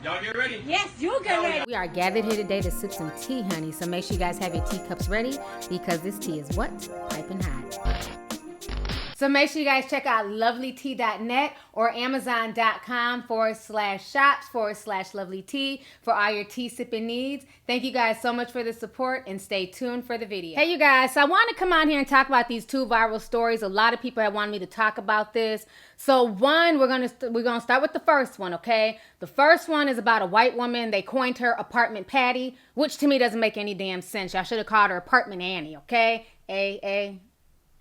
Y'all get ready? Yes, you get ready. We are gathered here today to sip some tea, honey. So make sure you guys have your teacups ready because this tea is what? Piping hot. So make sure you guys check out lovelyti.net or amazon.com/shops/lovelytea for all your tea sipping needs. Thank you guys so much for the support and stay tuned for the video. Hey you guys, so I want to come on here and talk about these two viral stories. A lot of people have wanted me to talk about this. So one, we're gonna start with the first one, okay? The first one is about a white woman. They coined her Apartment Patty, which to me doesn't make any damn sense. Y'all should have called her Apartment Annie, okay?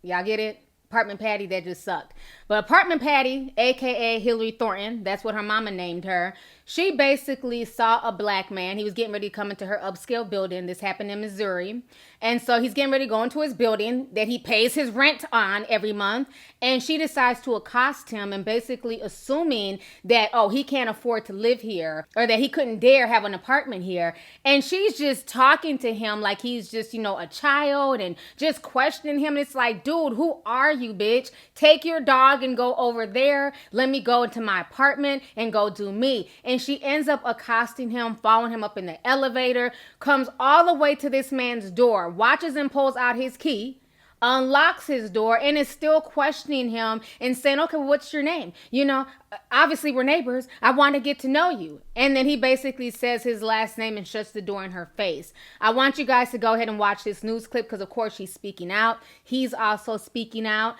Y'all get it? Apartment Patty, that just sucked. But Apartment Patty, aka Hillary Thornton, that's what her mama named her. She basically saw a black man. He was getting ready to come into her upscale building. This happened in Missouri. And so he's getting ready to go into his building that he pays his rent on every month. And she decides to accost him and basically assuming that, oh, he can't afford to live here or that he couldn't dare have an apartment here. And she's just talking to him like he's just, you know, a child and just questioning him. It's like, dude, who are you, bitch? Take your dog and go over there. Let me go into my apartment and go do me. And she ends up accosting him, following him up in the elevator, comes all the way to this man's door, watches him, pulls out his key, unlocks his door, and is still questioning him and saying, okay, what's your name? You know, obviously we're neighbors. I want to get to know you. And then he basically says his last name and shuts the door in her face. I want you guys to go ahead and watch this news clip because, of course, she's speaking out. He's also speaking out.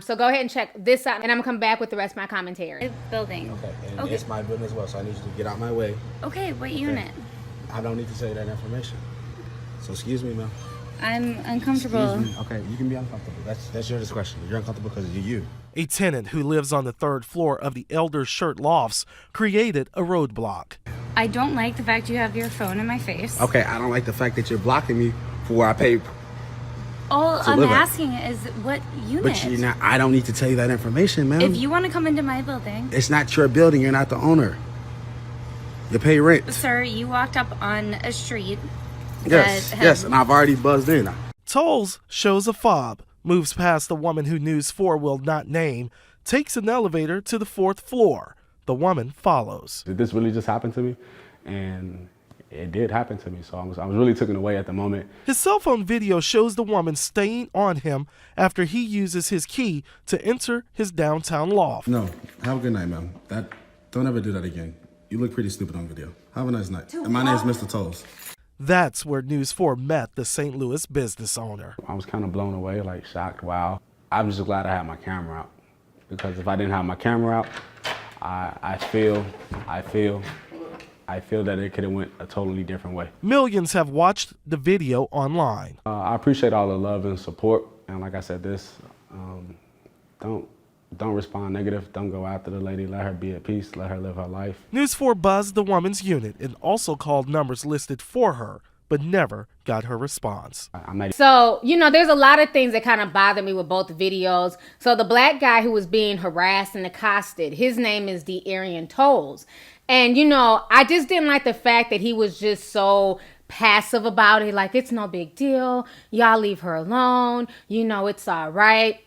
So go ahead and check this out, and I'm going to come back with the rest of my commentary. Building. Okay, and Okay. it's my building as well, so I need you to get out my way. Okay, what unit? I don't need to tell you that information. So excuse me, ma'am. I'm uncomfortable. Excuse me. Okay, you can be uncomfortable. That's your discretion. You're uncomfortable because you're you. A tenant who lives on the third floor of the Elder Shirt Lofts created a roadblock. I don't like the fact you have your phone in my face. Okay, I don't like the fact that you're blocking me for where I pay. All I'm asking is what unit? But you're not. I don't need to tell you that information, ma'am. If you want to come into my building. It's not your building. You're not the owner. You pay rent. Sir, you walked up on a street. Yes, and I've already buzzed in. Tolls shows a fob, moves past the woman who News 4 will not name, takes an elevator to the fourth floor. The woman follows. Did this really just happen to me? And it did happen to me, so I was really taken away at the moment. His cell phone video shows the woman staying on him after he uses his key to enter his downtown loft. No, have a good night, ma'am. Don't ever do that again. You look pretty stupid on video. Have a nice night. And my name is Mr. Tolls. That's where News 4 met the St. Louis business owner. I was kind of blown away, like shocked, wow. I'm just glad I had my camera out, because if I didn't have my camera out, I feel that it could have went a totally different way. Millions have watched the video online. I appreciate all the love and support, and like I said, don't respond negative. Don't go after the lady. Let her be at peace. Let her live her life. News 4 buzzed the woman's unit and also called numbers listed for her, but never got her response. So, you know, there's a lot of things that kind of bother me with both videos. So the black guy who was being harassed and accosted, his name is De'Arian Tolls. And, you know, I just didn't like the fact that he was just so passive about it. Like, it's no big deal. Y'all leave her alone. You know, it's all right.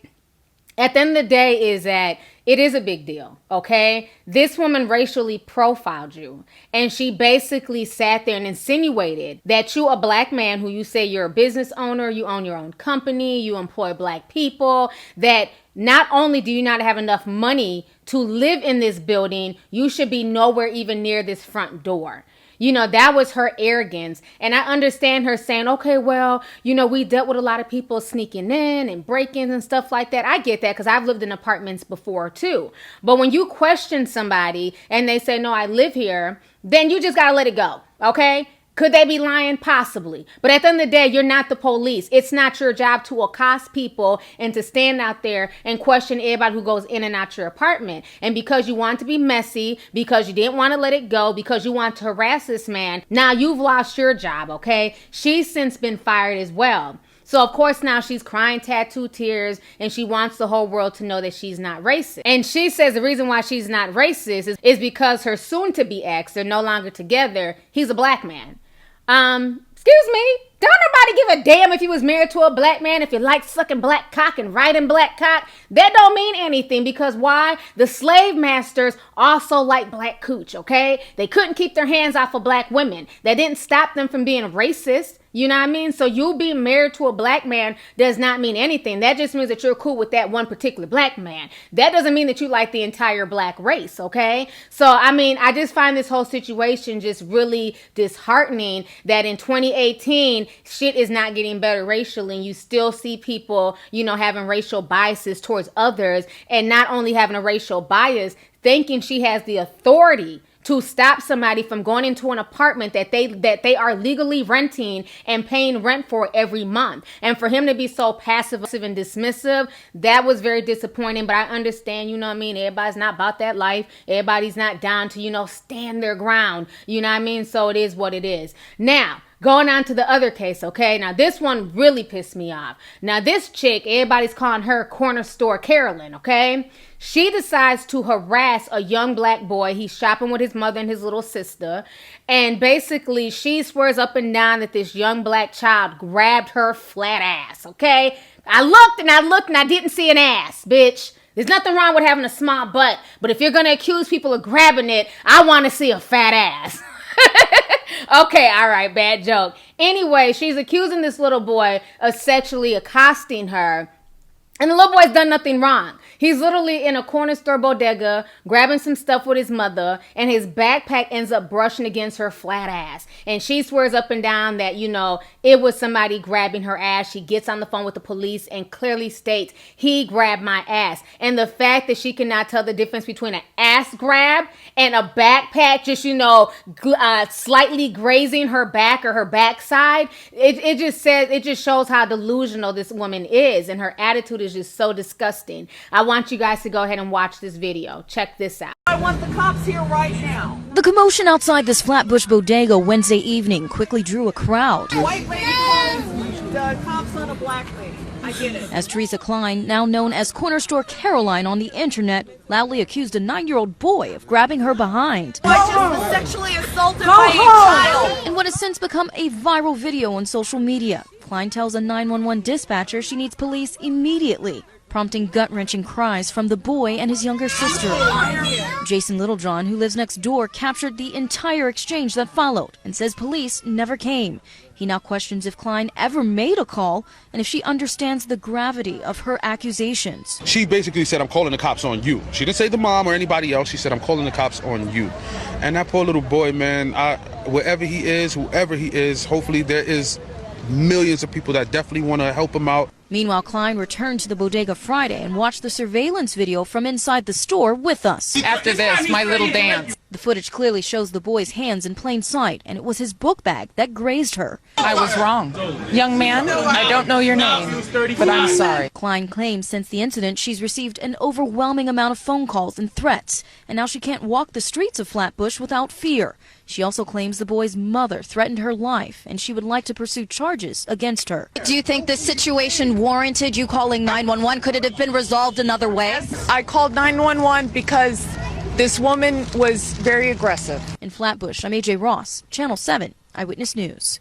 At the end of the day is that it is a big deal, okay? This woman racially profiled you, and she basically sat there and insinuated that you, a black man who you say you're a business owner, you own your own company, you employ black people, that not only do you not have enough money to live in this building, you should be nowhere even near this front door. You know, that was her arrogance. And I understand her saying, okay, well, you know, we dealt with a lot of people sneaking in and break-ins and stuff like that. I get that because I've lived in apartments before too. But when you question somebody and they say, no, I live here, then you just got to let it go. Okay? Could they be lying? Possibly. But at the end of the day, you're not the police. It's not your job to accost people and to stand out there and question everybody who goes in and out your apartment. And because you want to be messy, because you didn't want to let it go, because you want to harass this man, now you've lost your job, okay? She's since been fired as well. So, of course, now she's crying tattoo tears and she wants the whole world to know that she's not racist. And she says the reason why she's not racist is because her soon-to-be ex, they're no longer together, he's a black man. Excuse me, Don't nobody give a damn if you was married to a black man, if you like sucking black cock and riding black cock. That don't mean anything, because why? The slave masters also like black cooch, okay? They couldn't keep their hands off of black women. That didn't stop them from being racist. You know what I mean? So you being married to a black man does not mean anything. That just means that you're cool with that one particular black man. That doesn't mean that you like the entire black race, okay? So, I mean, I just find this whole situation just really disheartening that in 2018, shit is not getting better racially, and you still see people, you know, having racial biases towards others, and not only having a racial bias, thinking she has the authority to stop somebody from going into an apartment that they are legally renting and paying rent for every month. And for him to be so passive and dismissive, that was very disappointing. But I understand, you know what I mean? Everybody's not about that life. Everybody's not down to, you know, stand their ground. You know what I mean? So it is what it is. Now, going on to the other case, okay? Now, this one really pissed me off. Now, this chick, everybody's calling her Cornerstore Caroline, okay? She decides to harass a young black boy. He's shopping with his mother and his little sister. And basically, she swears up and down that this young black child grabbed her flat ass, okay? I looked and I didn't see an ass, bitch. There's nothing wrong with having a small butt. But if you're going to accuse people of grabbing it, I want to see a fat ass. Okay, all right, bad joke. Anyway, she's accusing this little boy of sexually accosting her. And the little boy's done nothing wrong. He's literally in a corner store bodega, grabbing some stuff with his mother, and his backpack ends up brushing against her flat ass. And she swears up and down that, you know, it was somebody grabbing her ass. She gets on the phone with the police and clearly states, he grabbed my ass. And the fact that she cannot tell the difference between an ass grab and a backpack just, you know, slightly grazing her back or her backside, it just shows how delusional this woman is, and her attitude is just so disgusting. I want you guys to go ahead and watch this video. Check this out. I want the cops here right now. The commotion outside this Flatbush bodega Wednesday evening quickly drew a crowd. White lady calls the cops on a black lady. I get it. As Teresa Klein, now known as Cornerstore Caroline on the internet, loudly accused a 9-year-old boy of grabbing her behind. I just was sexually assaulted by a child. In what has since become a viral video on social media, Klein tells a 911 dispatcher she needs police immediately, prompting gut-wrenching cries from the boy and his younger sister. Jason Littlejohn, who lives next door, captured the entire exchange that followed and says police never came. He now questions if Klein ever made a call and if she understands the gravity of her accusations. She basically said, I'm calling the cops on you. She didn't say the mom or anybody else. She said, I'm calling the cops on you. And that poor little boy, man, wherever he is, whoever he is, hopefully there is millions of people that definitely want to help him out. Meanwhile, Klein returned to the bodega Friday and watched the surveillance video from inside the store with us. After this, my little dance. The footage clearly shows the boy's hands in plain sight, and it was his book bag that grazed her. I was wrong. Young man, I don't know your name, but I'm sorry. Klein claims since the incident she's received an overwhelming amount of phone calls and threats, and now she can't walk the streets of Flatbush without fear. She also claims the boy's mother threatened her life, and she would like to pursue charges against her. Do you think this situation warranted you calling 911? Could it have been resolved another way? I called 911 because this woman was very aggressive. In Flatbush, I'm AJ Ross, Channel 7 Eyewitness News.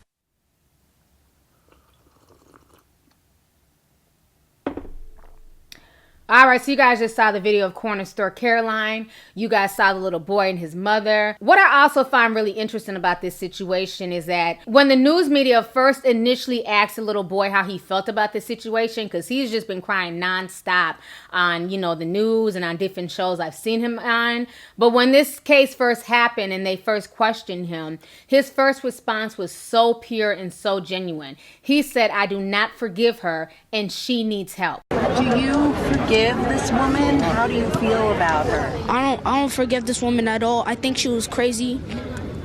All right, so you guys just saw the video of Cornerstore Caroline. You guys saw the little boy and his mother. What I also find really interesting about this situation is that when the news media first initially asked the little boy how he felt about this situation, because he's just been crying nonstop on, you know, the news and on different shows I've seen him on. But when this case first happened and they first questioned him, his first response was so pure and so genuine. He said, I do not forgive her and she needs help. Do you forgive this woman? How do you feel about her? I don't forgive this woman at all. I think she was crazy.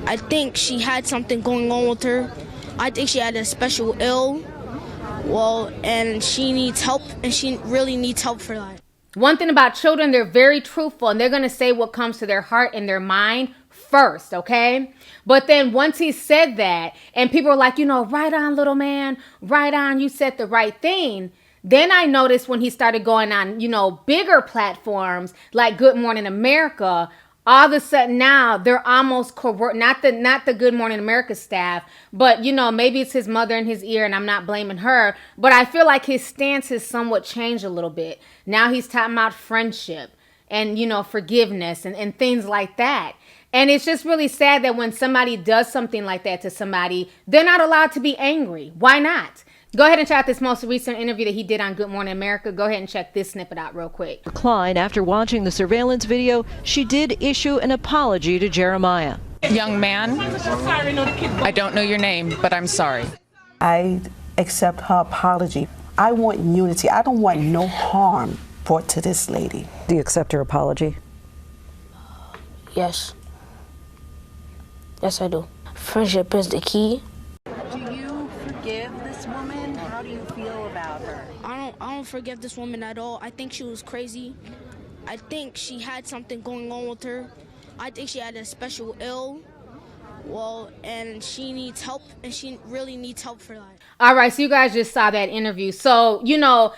I think she had something going on with her. I think she had a special ill. Well, and she needs help, and she really needs help for that. One thing about children, they're very truthful, and they're going to say what comes to their heart and their mind first, okay? But then once he said that, and people were like, you know, right on, little man, right on, you said the right thing. Then I noticed when he started going on, you know, bigger platforms like Good Morning America, all of a sudden now they're almost not the Good Morning America staff, but you know, maybe it's his mother in his ear, and I'm not blaming her, but I feel like his stance has somewhat changed a little bit. Now he's talking about friendship and, you know, forgiveness and things like that. And it's just really sad that when somebody does something like that to somebody, they're not allowed to be angry. Why not? Go ahead and check out this most recent interview that he did on Good Morning America. Go ahead and check this snippet out real quick. Klein, after watching the surveillance video, she did issue an apology to Jeremiah. Young man, I don't know your name, but I'm sorry. I accept her apology. I want unity. I don't want no harm brought to this lady. Do you accept her apology? Yes. Yes, I do. Friendship is the key. Do you forgive this woman? How do you feel about her? I don't forgive this woman at all. I think she was crazy. I think she had something going on with her. I think she had a special ill. Well, and she needs help, and she really needs help for that. All right, so you guys just saw that interview. So, you know,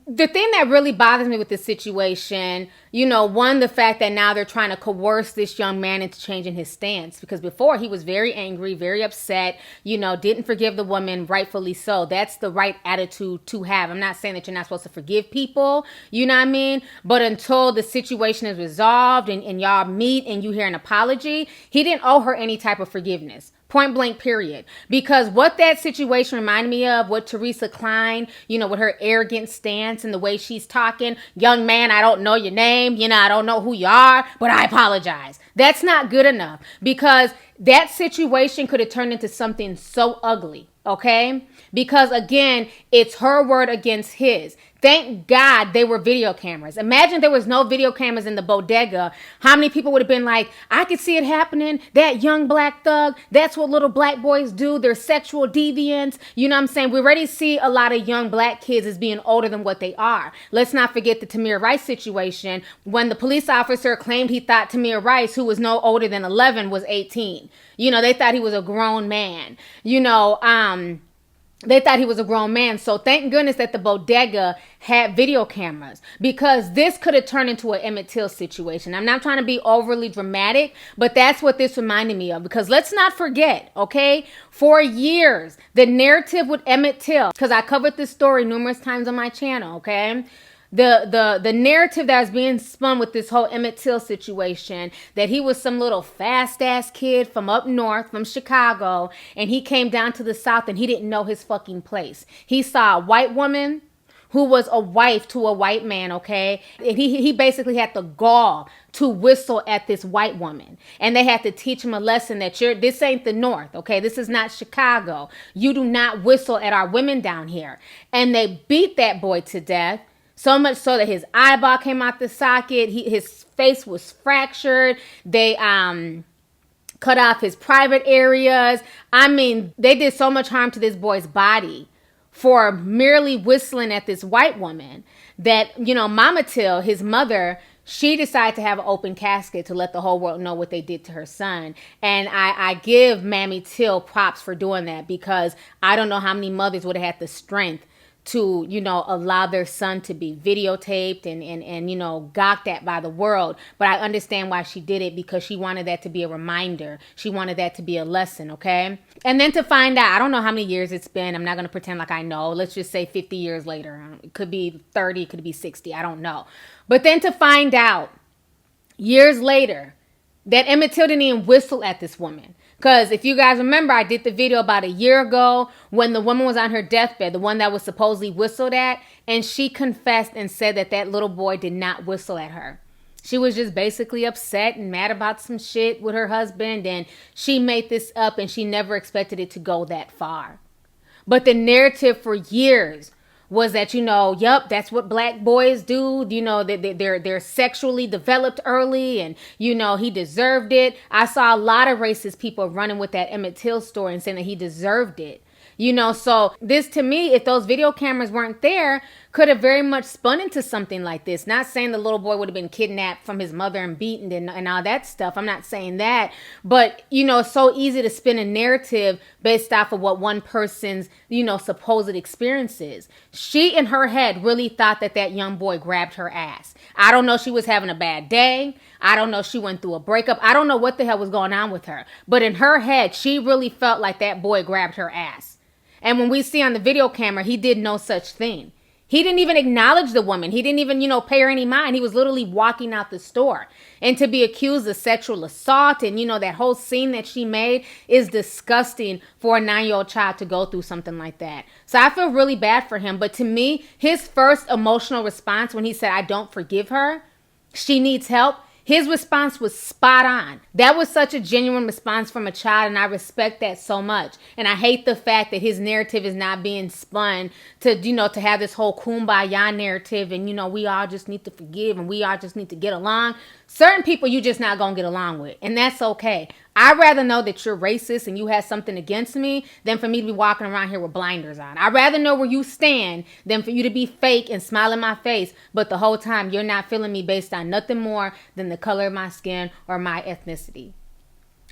the thing that really bothers me with this situation, you know, one, the fact that now they're trying to coerce this young man into changing his stance, because before he was very angry, very upset, you know, didn't forgive the woman, rightfully so. That's the right attitude to have. I'm not saying that you're not supposed to forgive people, you know what I mean? But until the situation is resolved and y'all meet and you hear an apology, he didn't owe her any type of forgiveness. Point blank, period. Because what that situation reminded me of, what Teresa Klein, you know, with her arrogant stance and the way she's talking, young man, I don't know your name, you know, I don't know who you are, but I apologize. That's not good enough, because that situation could have turned into something so ugly, okay? Because again, it's her word against his. Thank God they were video cameras. Imagine there was no video cameras in the bodega. How many people would have been like, I could see it happening. That young black thug, that's what little black boys do. They're sexual deviants. You know what I'm saying? We already see a lot of young black kids as being older than what they are. Let's not forget the Tamir Rice situation, when the police officer claimed he thought Tamir Rice, who was no older than 11, was 18. You know, they thought he was a grown man. You know, they thought he was a grown man. So thank goodness that the bodega had video cameras, because this could have turned into an Emmett Till situation. I'm not trying to be overly dramatic, but that's what this reminded me of. Because let's not forget, okay, for years, the narrative with Emmett Till, because I covered this story numerous times on my channel, okay? The narrative that was being spun with this whole Emmett Till situation, that he was some little fast-ass kid from up north, from Chicago, and he came down to the South and he didn't know his fucking place. He saw a white woman who was a wife to a white man, okay? And he basically had the gall to whistle at this white woman. And they had to teach him a lesson that this ain't the North, okay? This is not Chicago. You do not whistle at our women down here. And they beat that boy to death. So much so that his eyeball came out the socket. His face was fractured. They cut off his private areas. I mean, they did so much harm to this boy's body for merely whistling at this white woman that, you know, Mama Till, his mother, she decided to have an open casket to let the whole world know what they did to her son. And I give Mammy Till props for doing that, because I don't know how many mothers would have had the strength to, you know, allow their son to be videotaped and you know, gawked at by the world. But I understand why she did it, because she wanted that to be a reminder. She wanted that to be a lesson, okay? And then to find out, I don't know how many years it's been. I'm not going to pretend like I know. Let's just say 50 years later. It could be 30, it could be 60. I don't know. But then to find out years later that Emmett Till didn't even whistle at this woman. Because if you guys remember, I did the video about a year ago when the woman was on her deathbed, the one that was supposedly whistled at, and she confessed and said that that little boy did not whistle at her. She was just basically upset and mad about some shit with her husband, and she made this up, and she never expected it to go that far. But the narrative for years was that, you know, yep, that's what black boys do. You know, they're sexually developed early, and, you know, he deserved it. I saw a lot of racist people running with that Emmett Till story and saying that he deserved it. You know, so this, to me, if those video cameras weren't there, could have very much spun into something like this. Not saying the little boy would have been kidnapped from his mother and beaten and all that stuff. I'm not saying that. But, you know, it's so easy to spin a narrative based off of what one person's, you know, supposed experiences. She, in her head, really thought that that young boy grabbed her ass. I don't know, she was having a bad day. I don't know, she went through a breakup. I don't know what the hell was going on with her. But in her head, she really felt like that boy grabbed her ass. And when we see on the video camera, he did no such thing. He didn't even acknowledge the woman. He didn't even, you know, pay her any mind. He was literally walking out the store. And to be accused of sexual assault and, you know, that whole scene that she made is disgusting for a 9-year-old child to go through something like that. So I feel really bad for him. But to me, his first emotional response when he said, I don't forgive her, she needs help, his response was spot on. That was such a genuine response from a child, and I respect that so much. And I hate the fact that his narrative is not being spun to, you know, to have this whole kumbaya narrative and, you know, we all just need to forgive and we all just need to get along. Certain people you just not gonna get along with, and that's okay. I'd rather know that you're racist and you have something against me than for me to be walking around here with blinders on. I'd rather know where you stand than for you to be fake and smile in my face, but the whole time you're not feeling me based on nothing more than the color of my skin or my ethnicity.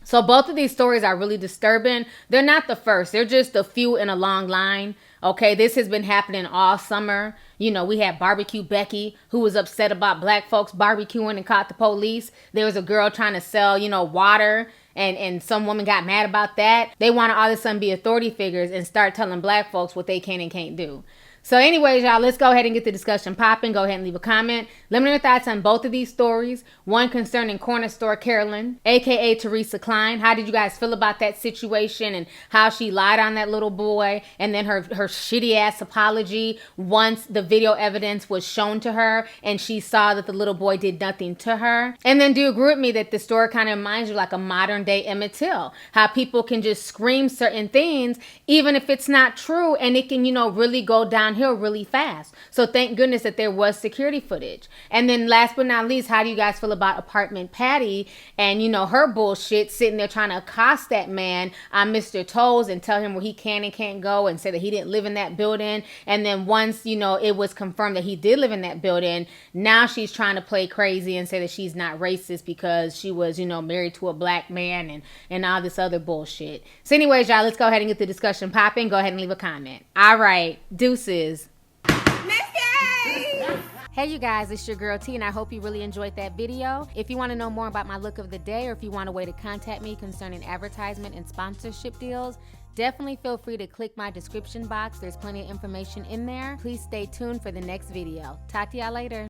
So both of these stories are really disturbing. They're not the first. They're just a few in a long line. Okay, this has been happening all summer. You know, we had Barbecue Becky, who was upset about black folks barbecuing and caught the police. There was a girl trying to sell, you know, water, and some woman got mad about that. They want to all of a sudden be authority figures and start telling black folks what they can and can't do. So anyways, y'all, let's go ahead and get the discussion popping. Go ahead and leave a comment. Let me know your thoughts on both of these stories. One concerning Cornerstore Caroline, a.k.a. Teresa Klein. How did you guys feel about that situation and how she lied on that little boy? And then her shitty-ass apology once the video evidence was shown to her and she saw that the little boy did nothing to her. And then do you agree with me that the story kind of reminds you like a modern-day Emmett Till? How people can just scream certain things even if it's not true, and it can, you know, really go downhill really fast. So thank goodness that there was security footage. And then last but not least, how do you guys feel about apartment Patty and, you know, her bullshit sitting there trying to accost that man on Mr. Toes and tell him where he can and can't go and say that he didn't live in that building. And then once, you know, it was confirmed that he did live in that building, now she's trying to play crazy and say that she's not racist because she was, you know, married to a black man and all this other bullshit. So anyways, y'all, let's go ahead and get the discussion popping. Go ahead and leave a comment. All right, deuces. Hey you guys, it's your girl T, and I hope you really enjoyed that video. If you want to know more about my look of the day, or if you want a way to contact me concerning advertisement and sponsorship deals, definitely feel free to click my description box. There's plenty of information in there. Please stay tuned for the next video. Talk to y'all later.